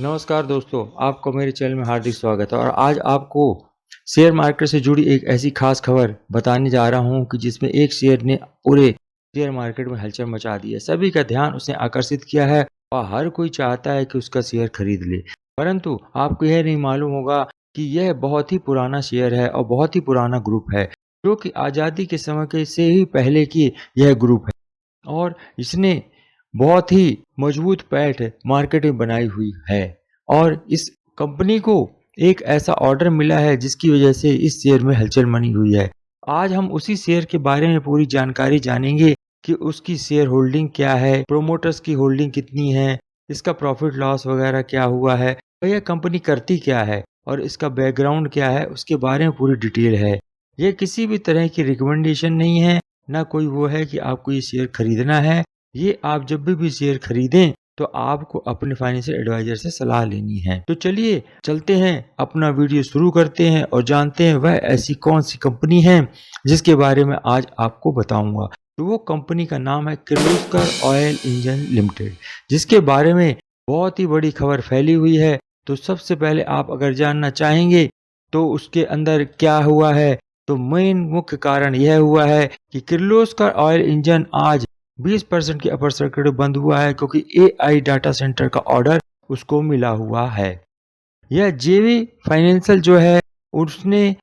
नमस्कार दोस्तों, आपको मेरे चैनल में हार्दिक स्वागत है। और आज आपको शेयर मार्केट से जुड़ी एक ऐसी खास खबर बताने जा रहा हूं कि जिसमें एक शेयर ने पूरे शेयर मार्केट में हलचल मचा दी है। सभी का ध्यान उसने आकर्षित किया है और हर कोई चाहता है कि उसका शेयर खरीद ले। परंतु आपको यह नहीं मालूम होगा कि यह बहुत ही पुराना शेयर है और बहुत ही पुराना ग्रुप है, जो कि आज़ादी के समय के से ही पहले की यह ग्रुप है और इसने बहुत ही मजबूत पैठ मार्केट में बनाई हुई है। और इस कंपनी को एक ऐसा ऑर्डर मिला है जिसकी वजह से इस शेयर में हलचल मची हुई है। आज हम उसी शेयर के बारे में पूरी जानकारी जानेंगे कि उसकी शेयर होल्डिंग क्या है, प्रोमोटर्स की होल्डिंग कितनी है, इसका प्रॉफिट लॉस वगैरह क्या हुआ है, और यह कंपनी करती क्या है और इसका बैकग्राउंड क्या है, उसके बारे में पूरी डिटेल है। यह किसी भी तरह की रिकमेंडेशन नहीं है, ना कोई वो है कि आपको ये शेयर खरीदना है। ये आप जब भी शेयर खरीदें तो आपको अपने फाइनेंशियल एडवाइजर से सलाह लेनी है। तो चलिए चलते हैं, अपना वीडियो शुरू करते हैं और जानते हैं वह ऐसी कौन सी कंपनी है जिसके बारे में आज आपको बताऊंगा। तो वो कंपनी का नाम है किर्लोस्कर ऑयल इंजन लिमिटेड, जिसके बारे में बहुत ही बड़ी खबर फैली हुई है। तो सबसे पहले आप अगर जानना चाहेंगे तो उसके अंदर क्या हुआ है, तो मेन मुख्य कारण यह हुआ है कि किर्लोस्कर ऑयल इंजन आज 20% की अपर सर्किट बंद हुआ है, क्योंकि एआई डाटा सेंटर का ऑर्डर उसको मिला हुआ है। यह जेवी फाइनेंशियल जो है उसने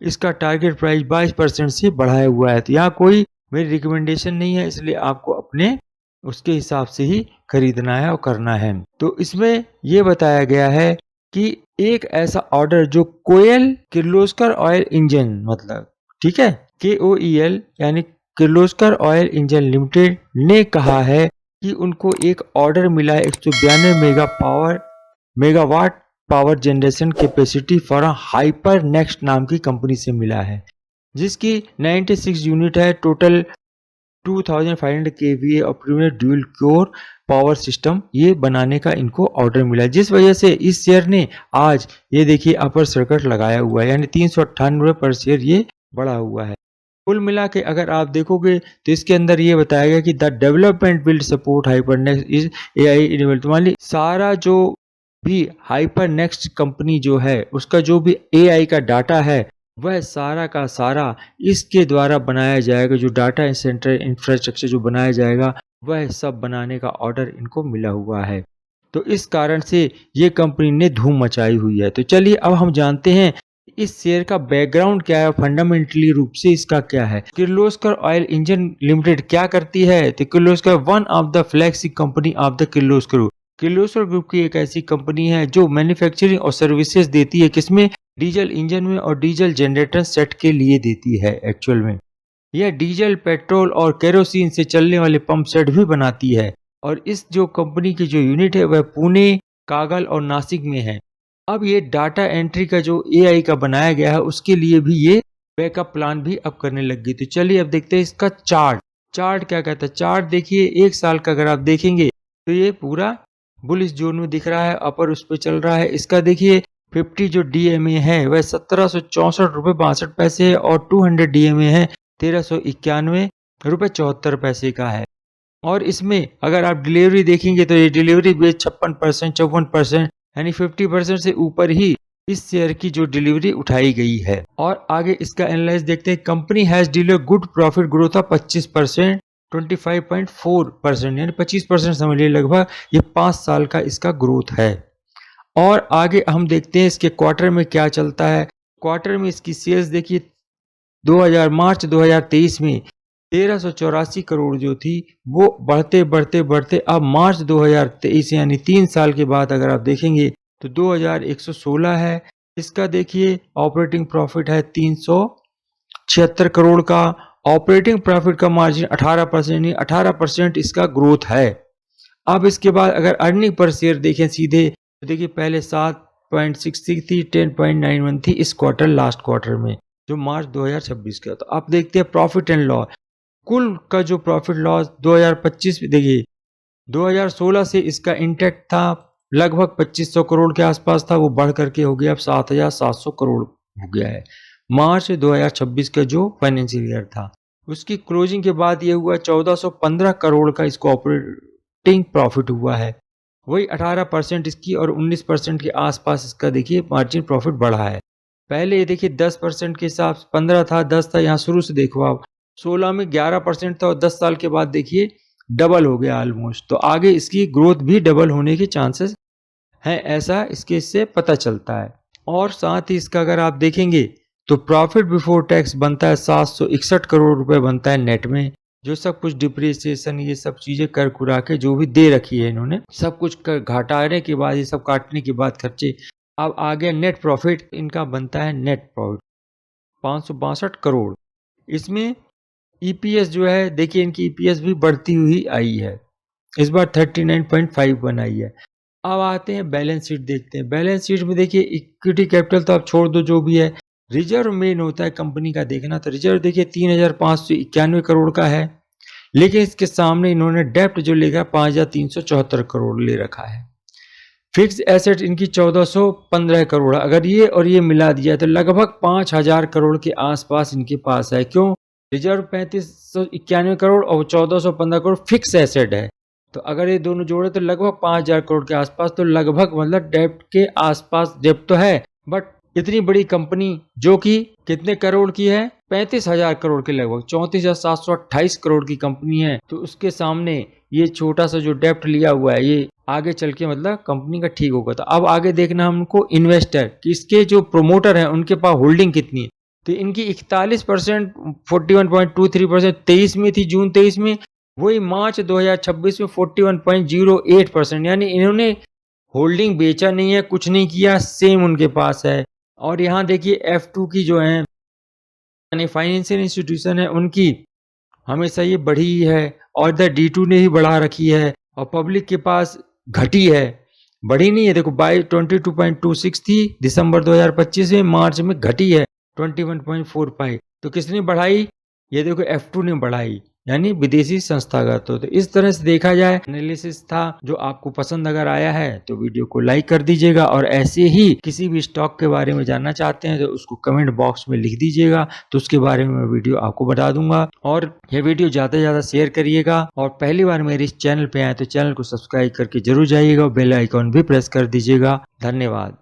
इसका टारगेट प्राइस 22% से बढ़ाया हुआ है। तो यहाँ कोई मेरी रिकमेंडेशन नहीं है, इसलिए आपको अपने उसके हिसाब से ही खरीदना है और करना है। तो इसमें यह बताया गया है कि एक ऐसा ऑर्डर जो कोयल किर्लोस्कर ऑयल इंजन, मतलब ठीक है, KOEL यानी किर्लोस्कर ऑयल इंजन लिमिटेड ने कहा है कि उनको एक ऑर्डर मिला है 192 megawatt power generation capacity for hyper next नाम की कंपनी से मिला है, जिसकी 96 यूनिट है। टोटल 2500 kVA और premium dual core power system ये बनाने का इनको ऑर्डर मिला है, जिस वजह से इस शेयर ने आज ये देखिए अपर सर्किट लगाया हुआ है, यानी 398 पर शेयर ये बढ़ा हुआ है। कुल मिला के अगर आप देखोगे तो इसके अंदर ये बताया गया कि the development will support hyper next is AI enabled. मान सारा जो भी हाइपर नेक्स्ट कंपनी जो है उसका जो भी AI का डाटा है वह सारा का सारा इसके द्वारा बनाया जाएगा। जो डाटा सेंटर इंफ्रास्ट्रक्चर जो बनाया जाएगा वह सब बनाने का ऑर्डर इनको मिला हुआ है। तो इस कारण से ये कंपनी ने धूम मचाई हुई है। तो चलिए अब हम जानते हैं इस शेयर का बैकग्राउंड क्या है, फंडामेंटली रूप से इसका क्या है। किर्लोस्कर ऑयल इंजन लिमिटेड क्या करती है, तो Kirloskar one of the flagship company of the Kirloskar group. Kirloskar group की एक ऐसी कंपनी है जो मैन्युफैक्चरिंग और सर्विसेज देती है, किसमें, डीजल इंजन में और डीजल जनरेटर सेट के लिए देती है। एक्चुअल में यह डीजल, पेट्रोल और केरोसिन से चलने वाले पंप सेट भी बनाती है। और इस जो कंपनी की जो यूनिट है वह पुणे, कागल और नासिक में है। अब ये डाटा एंट्री का जो AI का बनाया गया है उसके लिए भी ये बैकअप प्लान भी अब करने लग गई। तो चलिए अब देखते हैं इसका चार्ट क्या कहता है। चार्ट देखिए, एक साल का अगर आप देखेंगे तो ये पूरा बुलिश जोन में दिख रहा है, अपर उस पर चल रहा है। इसका देखिए 50 जो DMA है वह 1764 रुपये 62 पैसे है और 200 DMA है 1391 रुपये 74 पैसे का है। और इसमें अगर आप डिलीवरी देखेंगे तो ये डिलीवरी बेस 56%, 54% यानी 50% से ऊपर ही इस शेयर की जो डिलीवरी उठाई गई है। और आगे इसका एनालाइज देखते हैं। Company has deliver good profit growth of 25%, 25.4% यानी 25% समझ लीजिए लगभग। ये 5 साल का इसका ग्रोथ है। और आगे हम देखते हैं इसके क्वार्टर में क्या चलता है। क्वार्टर में इसकी सेल्स देखिए, मार्च 2023 में 1384 करोड़ जो थी वो बढ़ते बढ़ते बढ़ते अब मार्च 2023 यानी 3 साल के बाद अगर आप देखेंगे तो 2116 है। इसका देखिए ऑपरेटिंग प्रॉफिट है 376 करोड़ का। ऑपरेटिंग प्रॉफिट का मार्जिन 18% यानी 18% इसका ग्रोथ है। अब इसके बाद अगर अर्निंग पर शेयर देखें सीधे तो देखिए पहले 7.66 थी, 10.91 थी इस क्वार्टर, लास्ट क्वार्टर में जो मार्च 2026 का। तो आप देखते हैं प्रॉफिट एंड लॉस, कुल का जो प्रॉफिट लॉस 2025 में देखिए 2016 से इसका इंटेक्ट था लगभग 2500 करोड़ के आसपास था, वो बढ़ करके हो गया अब 7700 करोड़ हो गया है। मार्च 2026 का जो फाइनेंशियल ईयर था उसकी क्लोजिंग के बाद ये हुआ 1415 करोड़ का इसको ऑपरेटिंग प्रॉफिट हुआ है। वही 18% इसकी और 19% के आसपास इसका देखिए मार्जिन प्रॉफिट बढ़ा है। पहले ये देखिए 10% के हिसाब से 15 था, 10 था, यहाँ शुरू से देखो आप 16 में 11% था और 10 साल के बाद देखिए डबल हो गया ऑलमोस्ट। तो आगे इसकी ग्रोथ भी डबल होने के चांसेस हैं, ऐसा इससे पता चलता है। और साथ ही इसका अगर आप देखेंगे तो प्रॉफिट बिफोर टैक्स बनता है 761 करोड़ रुपए बनता है नेट में, जो सब कुछ डिप्रिसिएशन ये सब चीजें कर कुरा के जो भी दे रखी है इन्होंने, सब कुछ घटाने के बाद, ये सब काटने के बाद खर्चे, अब आ गया नेट प्रॉफिट। इनका बनता है नेट प्रॉफिट 562 करोड़। इसमें ईपीएस जो है देखिए, इनकी ईपीएस भी बढ़ती हुई आई है, इस बार 39.51 आई है। अब आते हैं बैलेंस शीट देखते हैं। बैलेंस शीट में देखिए इक्विटी कैपिटल तो आप छोड़ दो जो भी है, रिजर्व मेन होता है कंपनी का देखना। तो रिजर्व देखिए 3591 करोड़ का है, लेकिन इसके सामने इन्होंने डेप्ट जो लेगा 5374 करोड़ ले रखा है। फिक्स एसेट इनकी 1415 करोड़, अगर ये और ये मिला दिया तो लगभग 5000 करोड़ के आसपास इनके पास है। क्यों? रिजर्व 3591 करोड़ और 1415 करोड़ फिक्स एसेट है, तो अगर ये दोनों जोड़े तो लगभग 5000 करोड़ के आसपास, तो लगभग मतलब डेप्ट के आसपास डेप्ट तो है, बट इतनी बड़ी कंपनी जो कि कितने करोड़ की है, 35,000 करोड़ के लगभग 34,728 करोड़ की कंपनी है, तो उसके सामने ये छोटा सा जो डेप्ट लिया हुआ है, ये आगे चल के मतलब कंपनी का ठीक होगा। तो अब आगे देखना हमको इन्वेस्टर कि इसके जो प्रोमोटर हैं उनके पास होल्डिंग कितनी है। तो इनकी 41% 41.23% 23 में थी, जून 23 में, वही मार्च 2026 में 41.08%, यानी इन्होंने होल्डिंग बेचा नहीं है, कुछ नहीं किया, सेम उनके पास है। और यहाँ देखिए F2 की जो है यानी फाइनेंशियल इंस्टीट्यूशन है, उनकी हमेशा ये बढ़ी ही है, और इधर D2 ने ही बढ़ा रखी है, और पब्लिक के पास घटी है, बढ़ी नहीं है। देखो 22.26 थी दिसंबर 2025 में, मार्च में घटी है 21.45। तो किसने बढ़ाई? ये देखो F2 ने बढ़ाई, यानी विदेशी संस्थागत। तो इस तरह से देखा जाए एनालिसिस था। जो आपको पसंद अगर आया है तो वीडियो को लाइक कर दीजिएगा, और ऐसे ही किसी भी स्टॉक के बारे में जानना चाहते हैं तो उसको कमेंट बॉक्स में लिख दीजिएगा, तो उसके बारे में मैं वीडियो आपको बता दूंगा। और यह वीडियो ज़्यादा से ज़्यादा शेयर करिएगा, और पहली बार मेरे इस चैनल पे आए तो चैनल को सब्सक्राइब करके जरूर जाइएगा, और बेल आइकॉन भी प्रेस कर दीजिएगा। धन्यवाद।